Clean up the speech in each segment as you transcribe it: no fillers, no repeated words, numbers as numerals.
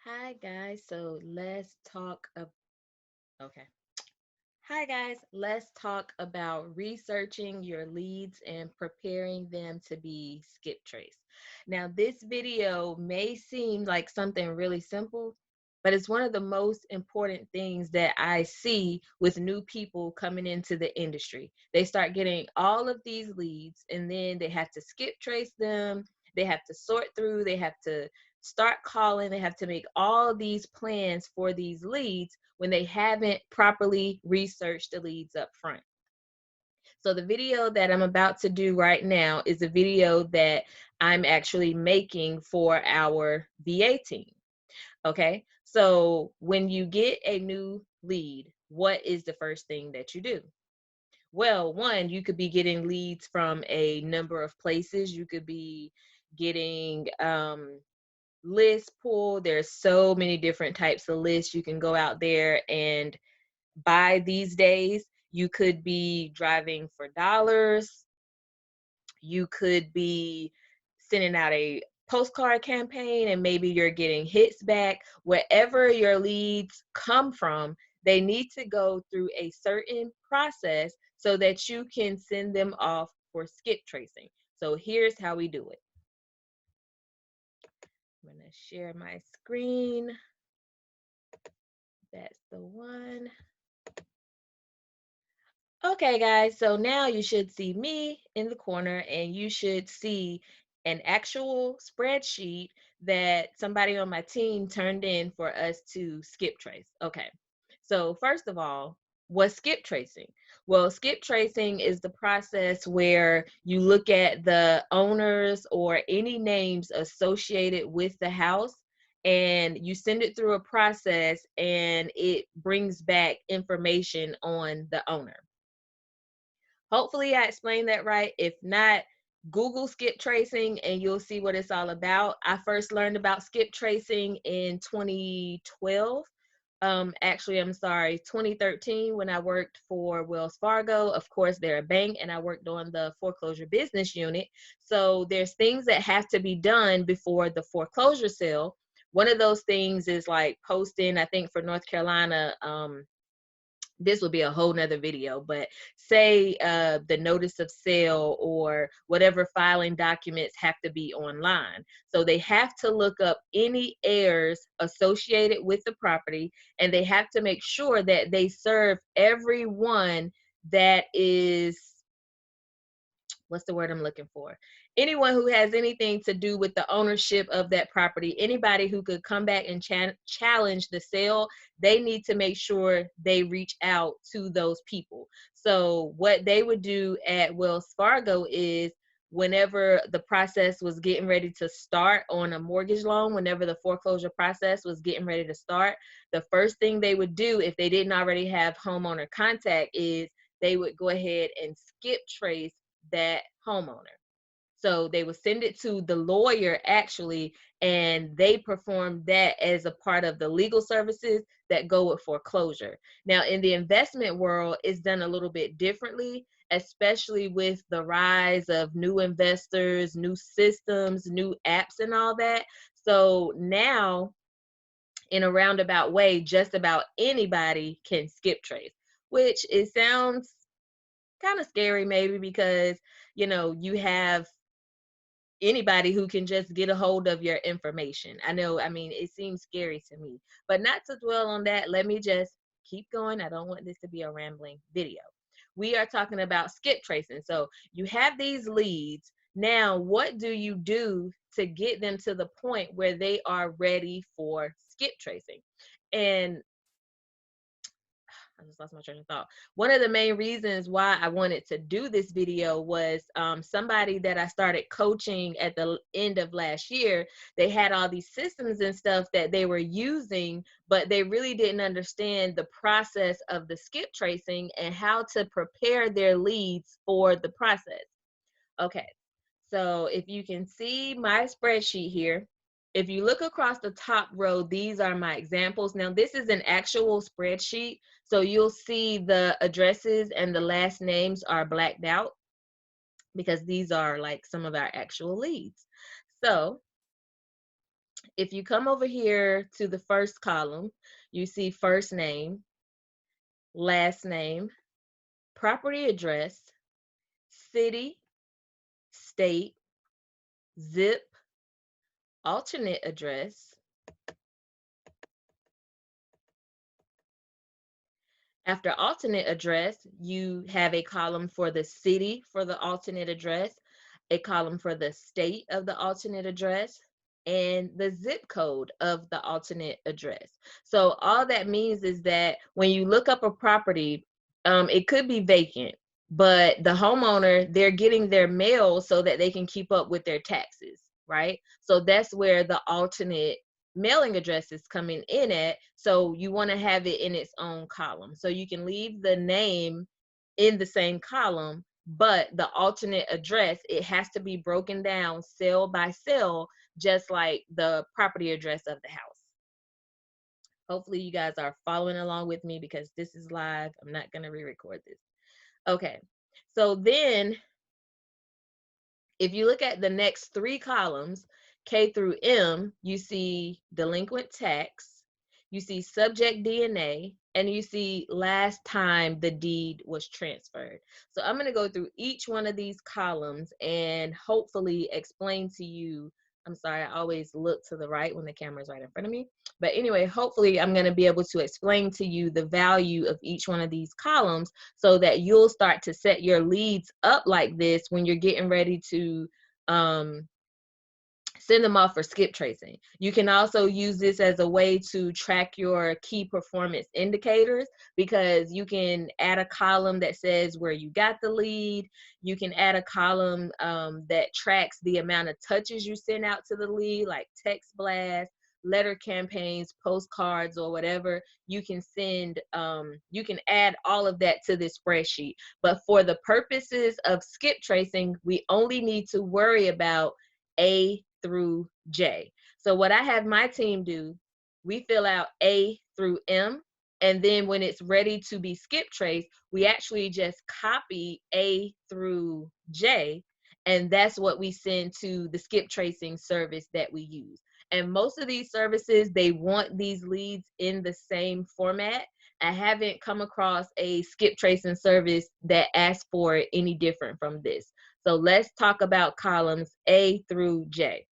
Hi guys, so let's talk okay. Hi guys, let's talk about researching your leads and preparing them to be skip trace. Now, this video may seem like something really simple, but it's one of the most important things that I see with new people coming into the industry. They start getting all of these leads and then they have to skip trace them. They have to sort through, they have to start calling, they have to make all these plans for these leads when they haven't properly researched the leads up front. So the video that I'm about to do right now is a video that I'm actually making for our VA team. Okay, so when you get a new lead, what is the first thing that you do? Well, one, you could be getting leads from a number of places. You could be getting list pool. There's so many different types of lists you can go out there and buy these days. You could be driving for dollars. You could be sending out a postcard campaign and maybe you're getting hits back. Wherever your leads come from, they need to go through a certain process so that you can send them off for skip tracing. So here's how we do it. I'm going to share my screen. That's the one. Okay, guys, so now you should see me in the corner and you should see an actual spreadsheet that somebody on my team turned in for us to skip trace. Okay, so first of all, what's skip tracing? Well, skip tracing is the process where you look at the owners or any names associated with the house and you send it through a process and it brings back information on the owner. Hopefully I explained that right. If not, Google skip tracing and you'll see what it's all about. I first learned about skip tracing in 2012. Actually, I'm sorry, 2013 when I worked for Wells Fargo. Of course, they're a bank and I worked on the foreclosure business unit. So there's things that have to be done before the foreclosure sale. One of those things is like posting, I think for North Carolina, this will be a whole nother video, but say the notice of sale or whatever filing documents have to be online. So they have to look up any heirs associated with the property and they have to make sure that they serve everyone that is, what's the word I'm looking for? Anyone who has anything to do with the ownership of that property, anybody who could come back and challenge the sale, they need to make sure they reach out to those people. So what they would do at Wells Fargo is whenever the process was getting ready to start on a mortgage loan, whenever the foreclosure process was getting ready to start, the first thing they would do if they didn't already have homeowner contact is they would go ahead and skip trace that homeowner. So they would send it to the lawyer actually, and they perform that as a part of the legal services that go with foreclosure. Now, in the investment world, it's done a little bit differently, especially with the rise of new investors, new systems, new apps, and all that. So now, in a roundabout way, just about anybody can skip trace, which it sounds kind of scary maybe because you have anybody who can just get a hold of your information. I know, I mean, it seems scary to me, but not to dwell on that. Let me just keep going. I don't want this to be a rambling video. We are talking about skip tracing. So you have these leads. Now, what do you do to get them to the point where they are ready for skip tracing? And I just lost my train of thought. One of the main reasons why I wanted to do this video was somebody that I started coaching at the end of last year. They had all these systems and stuff that they were using, but they really didn't understand the process of the skip tracing and how to prepare their leads for the process. Okay, so if you can see my spreadsheet here, if you look across the top row, these are my examples. Now, this is an actual spreadsheet, so you'll see the addresses and the last names are blacked out because these are like some of our actual leads. So If you come over here to the first column, you see first name, last name, property address, city, state, zip, alternate address. After alternate address, you have a column for the city for the alternate address, a column for the state of the alternate address, and the zip code of the alternate address. So all that means is that when you look up a property, it could be vacant, but the homeowner, they're getting their mail so that they can keep up with their taxes, right? So that's where the alternate mailing address is coming in at. So you want to have it in its own column. So you can leave the name in the same column, but the alternate address, it has to be broken down cell by cell, just like the property address of the house. Hopefully you guys are following along with me because this is live. I'm not going to re-record this. Okay. So then if you look at the next three columns, K through M, you see delinquent tax, you see subject DNA, and you see last time the deed was transferred. So I'm going to go through each one of these columns and hopefully explain to you. I'm sorry, I always look to the right when the camera's right in front of me. But anyway, hopefully I'm going to be able to explain to you the value of each one of these columns so that you'll start to set your leads up like this when you're getting ready to send them off for skip tracing. You can also use this as a way to track your key performance indicators because you can add a column that says where you got the lead. You can add a column that tracks the amount of touches you send out to the lead, like text blasts, letter campaigns, postcards, or whatever. You can send, you can add all of that to this spreadsheet. But for the purposes of skip tracing, we only need to worry about A through J. So what I have my team do, we fill out A through M, and then when it's ready to be skip traced, we actually just copy A through J, and that's what we send to the skip tracing service that we use. And most of these services, they want these leads in the same format. I haven't come across a skip tracing service that asks for it any different from this. So let's talk about columns A through J.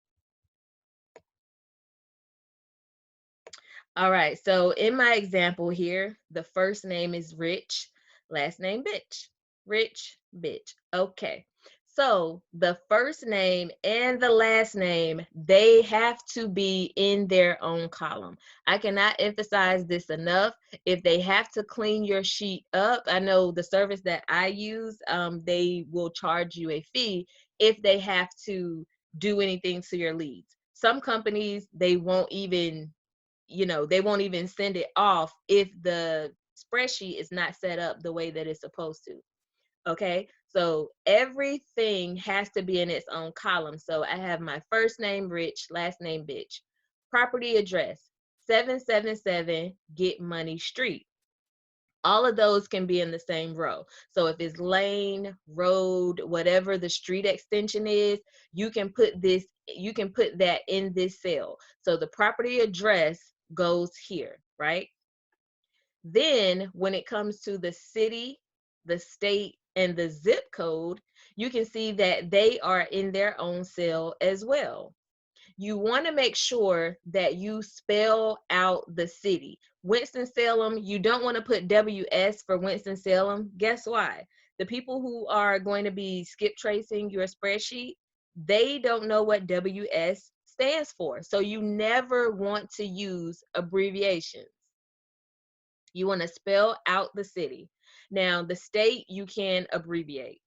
All right, so in my example here, the first name is Rich, last name Bitch. Rich, Bitch. Okay, so the first name and the last name, they have to be in their own column. I cannot emphasize this enough. If they have to clean your sheet up, I know the service that I use, they will charge you a fee if they have to do anything to your leads. Some companies, they won't even they won't even send it off if the spreadsheet is not set up the way that it's supposed to. Okay, so everything has to be in its own column. So I have my first name Rich, last name Bitch, property address 777 Get Money Street. All of those can be in the same row. So if it's lane, road, whatever the street extension is, you can put that in this cell. So the property address goes here, right? Then when it comes to the city, the state, and the zip code, you can see that they are in their own cell as well. You want to make sure that you spell out the city. Winston-Salem, you don't want to put WS for Winston-Salem. Guess why? The people who are going to be skip tracing your spreadsheet, they don't know what WS stands for. So you never want to use abbreviations. You want to spell out the city. Now, the state, you can abbreviate.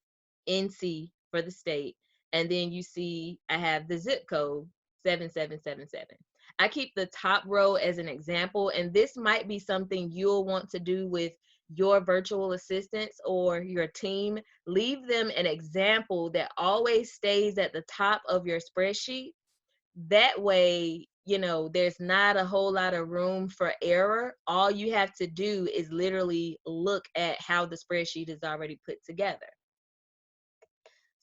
NC for the state. And then you see I have the zip code 7777. I keep the top row as an example, and this might be something you'll want to do with your virtual assistants or your team. Leave them an example that always stays at the top of your spreadsheet. That way, there's not a whole lot of room for error. All you have to do is literally look at how the spreadsheet is already put together.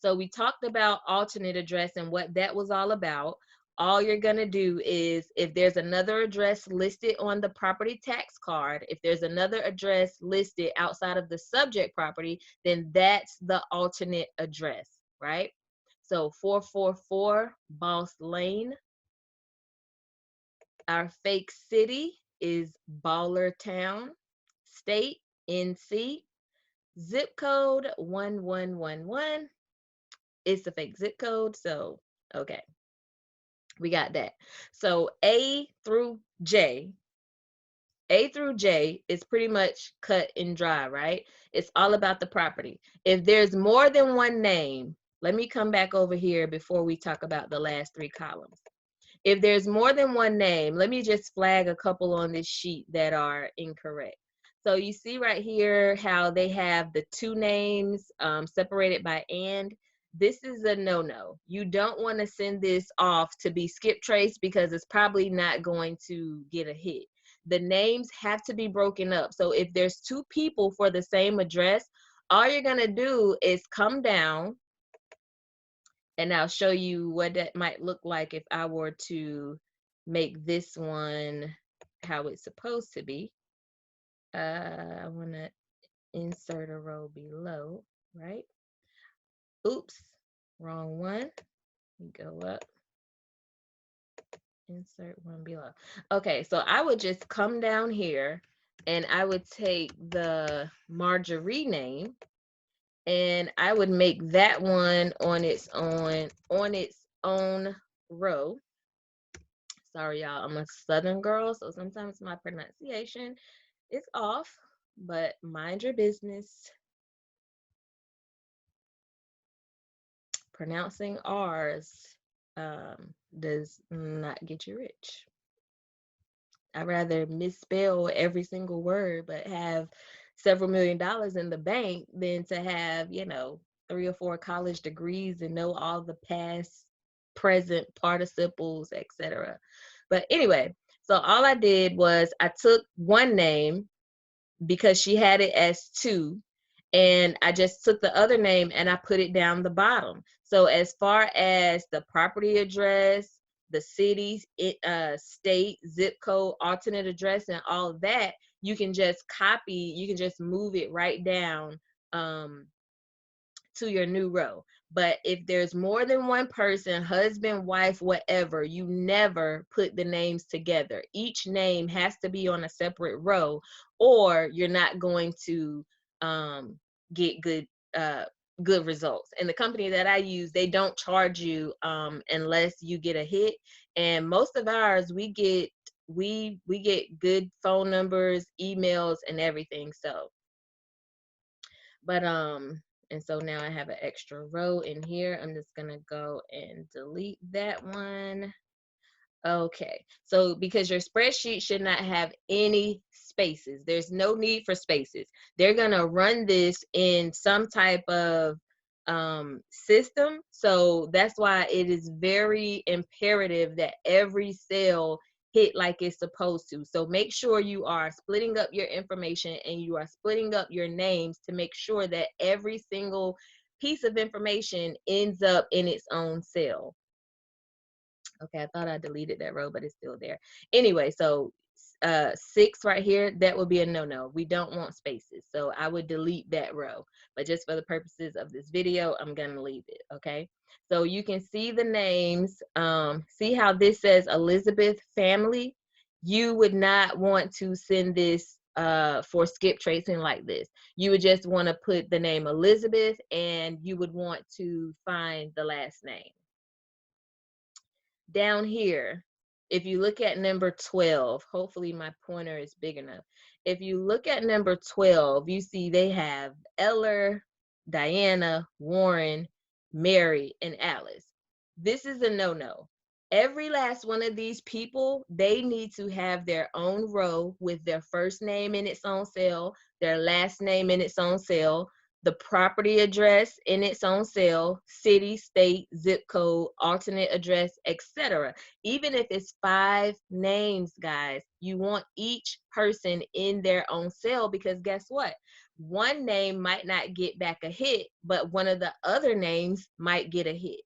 So we talked about alternate address and what that was all about. all you're going to do is, if there's another address listed on the property tax card, if there's another address listed outside of the subject property, then that's the alternate address, right? So 444 Boss Lane. Our fake city is Baller Town. State, NC. Zip code 1111. It's the fake zip code, so okay. We got that. So A through J is pretty much cut and dry, right? It's all about the property. If there's more than one name, let me come back over here before we talk about the last three columns. If there's more than one name, let me just flag a couple on this sheet that are incorrect. So you see right here how they have the two names separated by and. This is a no-no. You don't want to send this off to be skip trace because it's probably not going to get a hit. The names have to be broken up. So if there's two people for the same address, all you're going to do is come down, and I'll show you what that might look like if I were to make this one how it's supposed to be. I want to insert a row below, right? Oops, wrong one. We go up, insert one below. Okay, so I would just come down here and I would take the Marjorie name and I would make that one on its own row. Sorry, y'all, I'm a Southern girl, so sometimes my pronunciation is off, but mind your business. Pronouncing R's does not get you rich. I'd rather misspell every single word, but have several $1,000,000 in the bank than to have, 3 or 4 college degrees and know all the past, present participles, etc. But anyway, so all I did was I took one name because she had it as 2, and I just took the other name and I put it down the bottom. So as far as the property address, the city, state, zip code, alternate address, and all of that, you can just move it right down to your new row. But if there's more than one person, husband, wife, whatever, you never put the names together. Each name has to be on a separate row, or you're not going to get good results. And the company that I use, they don't charge you unless you get a hit. And most of ours, we get good phone numbers, emails, and everything. So, but and so now I have an extra row in here. I'm just gonna go and delete that one. Okay, so because your spreadsheet should not have any spaces, there's no need for spaces. They're gonna run this in some type of system. So that's why it is very imperative that every cell hit like it's supposed to. So make sure you are splitting up your information and you are splitting up your names to make sure that every single piece of information ends up in its own cell. Okay, I thought I deleted that row, but it's still there. Anyway, so 6 right here, that would be a no-no. We don't want spaces. So I would delete that row. But just for the purposes of this video, I'm going to leave it, okay? So you can see the names. See how this says Elizabeth family? You would not want to send this for skip tracing like this. You would just want to put the name Elizabeth, and you would want to find the last name. Down here, if you look at number 12, hopefully my pointer is big enough. If you look at number 12, you see they have Eller, Diana, Warren, Mary, and Alice. This is a no-no. Every last one of these people, they need to have their own row with their first name in its own cell, their last name in its own cell, the property address in its own cell, city, state, zip code, alternate address, etc. Even if it's 5 names, guys, you want each person in their own cell, because guess what? One name might not get back a hit, but one of the other names might get a hit.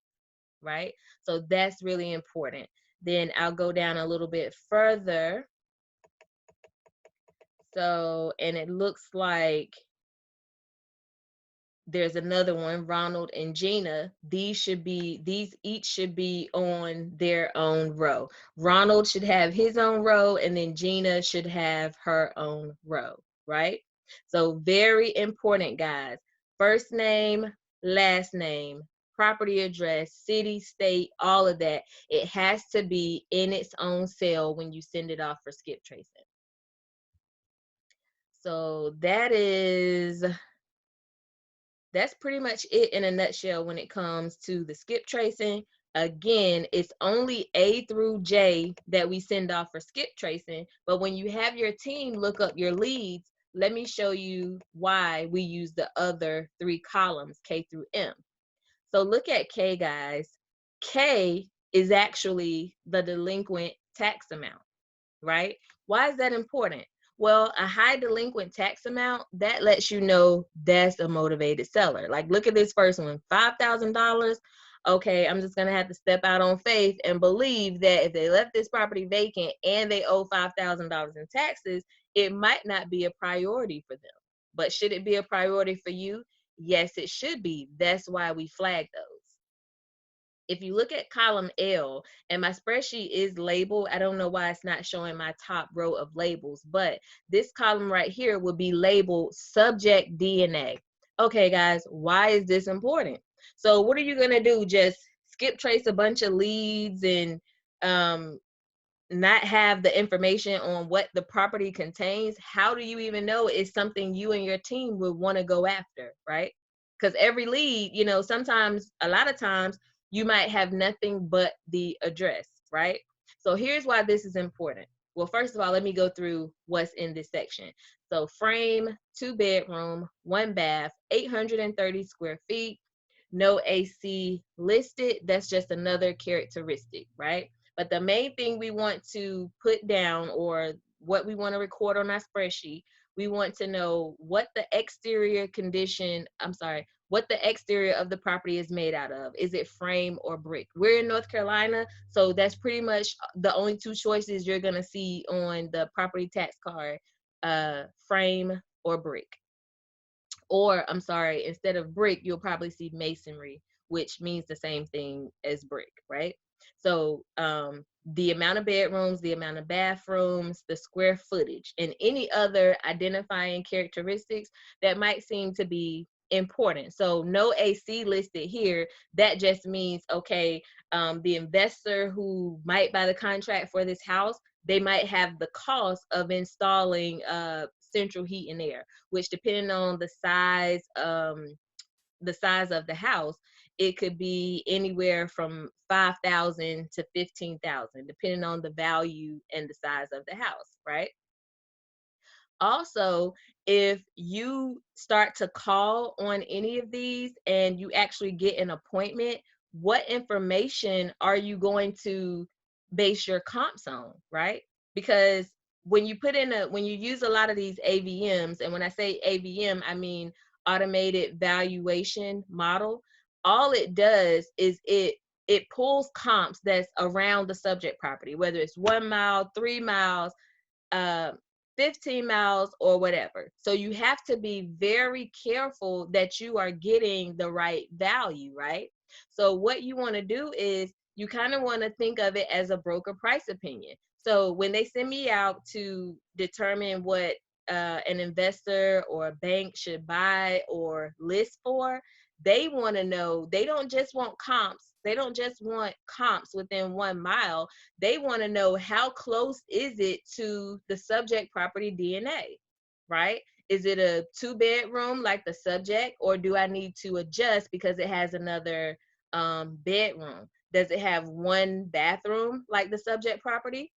right? So that's really important. Then I'll go down a little bit further. So, and it looks like there's another one, Ronald and Gina. These each should be on their own row. Ronald should have his own row, and then Gina should have her own row, right? So very important, guys. First name, last name, property address, city, state, all of that. It has to be in its own cell when you send it off for skip tracing. So that's pretty much it in a nutshell when it comes to the skip tracing. Again, it's only A through J that we send off for skip tracing, but when you have your team look up your leads, let me show you why we use the other 3 columns, K through M. So look at K, guys. K is actually the delinquent tax amount, right? Why is that important? Well, a high delinquent tax amount, that lets you know that's a motivated seller. Like, look at this first one, $5,000. Okay, I'm just going to have to step out on faith and believe that if they left this property vacant and they owe $5,000 in taxes, it might not be a priority for them. But should it be a priority for you? Yes, it should be. That's why we flag those. If you look at column L, and my spreadsheet is labeled, I don't know why it's not showing my top row of labels, but this column right here would be labeled subject DNA. Okay, guys, why is this important? So what are you gonna do? Just skip trace a bunch of leads and not have the information on what the property contains? How do you even know it's something you and your team would want to go after, right? Because every lead, sometimes, a lot of times, you might have nothing but the address, right? So here's why this is important. Well, first of all, let me go through what's in this section. So frame, 2-bedroom, 1 bath, 830 square feet, no AC listed. That's just another characteristic, right? But the main thing we want to put down, or what we want to record on our spreadsheet, we want to know what the exterior what the exterior of the property is made out of. Is it frame or brick? We're in North Carolina, so that's pretty much the only 2 choices you're gonna see on the property tax card, frame or brick. Or, I'm sorry, instead of brick, you'll probably see masonry, which means the same thing as brick, right? So the amount of bedrooms, the amount of bathrooms, the square footage, and any other identifying characteristics that might seem to be important. So no AC listed here. That just means, okay, the investor who might buy the contract for this house, they might have the cost of installing central heat and air, which, depending on the size of the house, it could be anywhere from 5,000 to 15,000, depending on the value and the size of the house, right? Also, if you start to call on any of these and you actually get an appointment, what information are you going to base your comps on, right? Because when you use a lot of these AVMs, and when I say AVM, I mean automated valuation model, all it does is it pulls comps that's around the subject property, whether it's 1 mile, 3 miles, uh, 15 miles, or whatever. So you have to be very careful that you are getting the right value, right? So what you want to do is you kind of want to think of it as a broker price opinion. So when they send me out to determine what an investor or a bank should buy or list for, they want to know, they don't just want comps. They don't just want comps within 1 mile. They want to know, how close is it to the subject property DNA, right? Is it a 2-bedroom like the subject, or do I need to adjust because it has another bedroom? Does it have 1 bathroom like the subject property?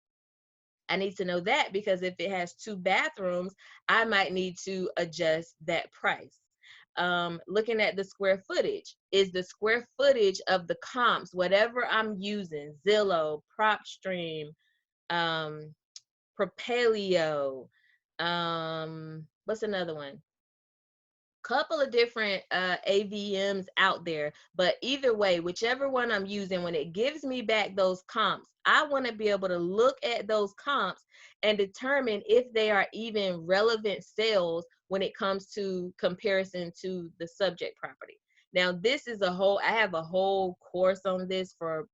I need to know that, because if it has 2 bathrooms, I might need to adjust that price. Looking at the square footage, is the square footage of the comps, whatever I'm using, Zillow, PropStream, um, Propelio, what's another one? couple of different AVMs out there, but either way, whichever one I'm using, when it gives me back those comps, I want to be able to look at those comps and determine if they are even relevant sales when it comes to comparison to the subject property. Now, this is I have a whole course on this for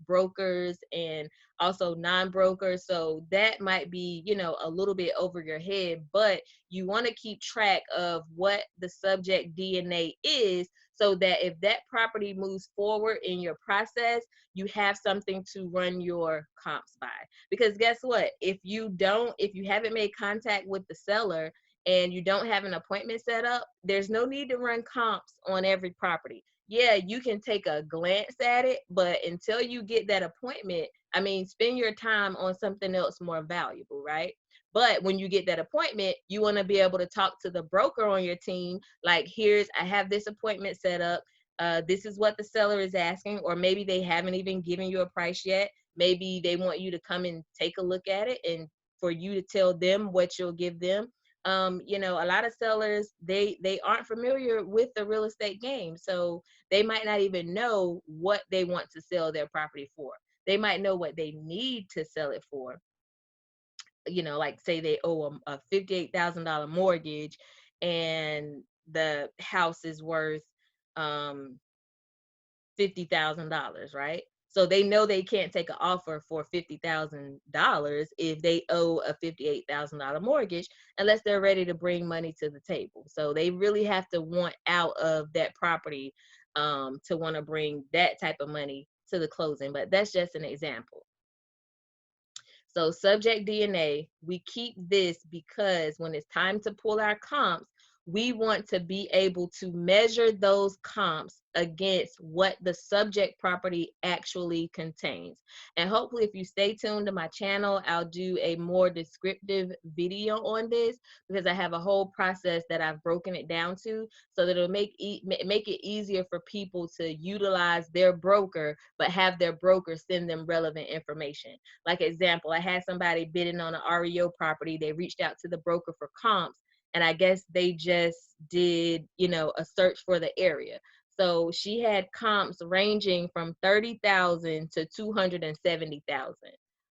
brokers and also non-brokers. So that might be, a little bit over your head, but you want to keep track of what the subject DNA is so that if that property moves forward in your process, you have something to run your comps by. Because guess what? If you haven't made contact with the seller and you don't have an appointment set up, there's no need to run comps on every property. Yeah, you can take a glance at it, but until you get that appointment, I mean, spend your time on something else more valuable, right? But when you get that appointment, you want to be able to talk to the broker on your team, like, I have this appointment set up. This is what the seller is asking, or maybe they haven't even given you a price yet. Maybe they want you to come and take a look at it and for you to tell them what you'll give them. A lot of sellers, they aren't familiar with the real estate game, so they might not even know what they want to sell their property for. They might know what they need to sell it for. Like say they owe a $58,000 mortgage and the house is worth $50,000, right? So they know they can't take an offer for $50,000 if they owe a $58,000 mortgage unless they're ready to bring money to the table. So they really have to want out of that property to want to bring that type of money to the closing. But that's just an example. So subject DNA, we keep this because when it's time to pull our comps, we want to be able to measure those comps against what the subject property actually contains. And hopefully if you stay tuned to my channel, I'll do a more descriptive video on this because I have a whole process that I've broken it down to so that it'll make it easier for people to utilize their broker, but have their broker send them relevant information. Like example, I had somebody bidding on an REO property. They reached out to the broker for comps, and I guess they just did, a search for the area. So she had comps ranging from 30,000 to 270,000.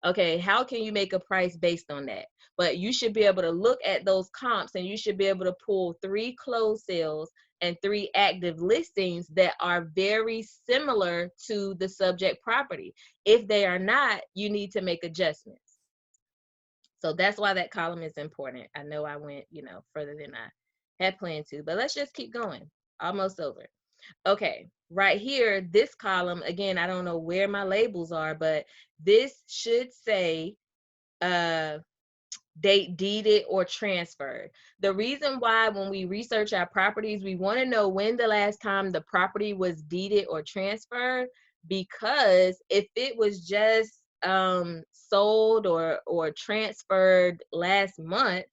Okay, how can you make a price based on that? But you should be able to look at those comps and you should be able to pull 3 closed sales and 3 active listings that are very similar to the subject property. If they are not, you need to make adjustments. So that's why that column is important. I know I went, further than I had planned to, but let's just keep going. Almost over. Okay, right here, this column, again, I don't know where my labels are, but this should say date deeded or transferred. The reason why when we research our properties, we want to know when the last time the property was deeded or transferred, because if it was just sold or transferred last month,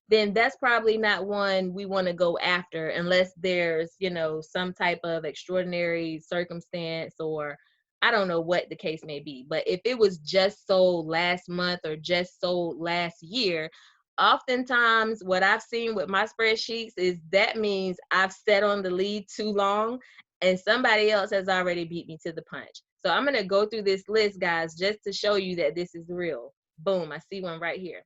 then that's probably not one we want to go after unless there's, some type of extraordinary circumstance, or I don't know what the case may be. But if it was just sold last month or just sold last year, oftentimes what I've seen with my spreadsheets is that means I've sat on the lead too long and somebody else has already beat me to the punch. So I'm going to go through this list, guys, just to show you that this is real. Boom, I see one right here.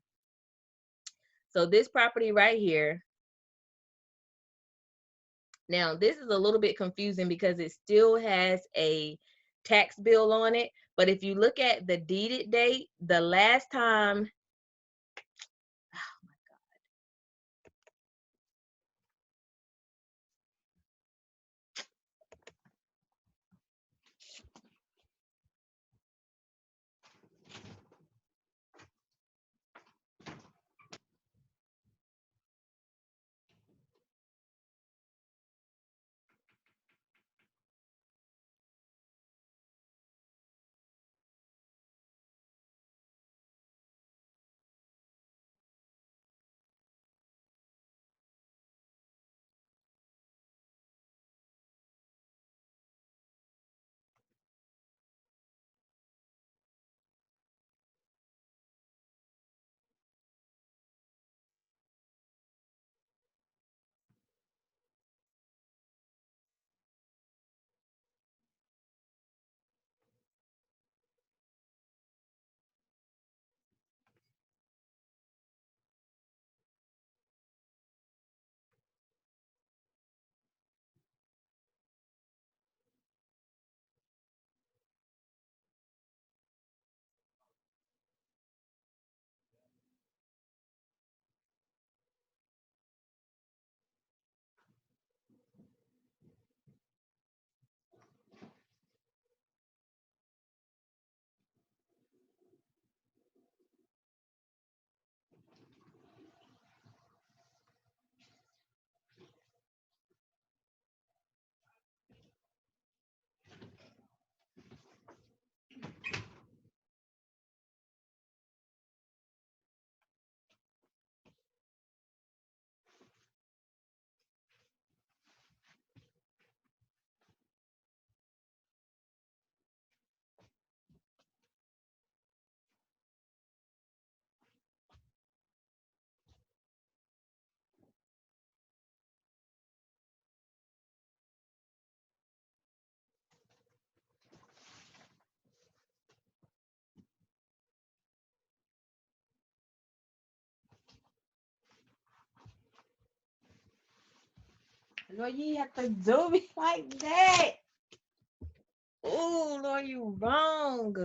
So this property right here, now this is a little bit confusing because it still has a tax bill on it. But if you look at the deeded date, the last time, Lord, you have to do me like that. Oh, Lord, you wrong.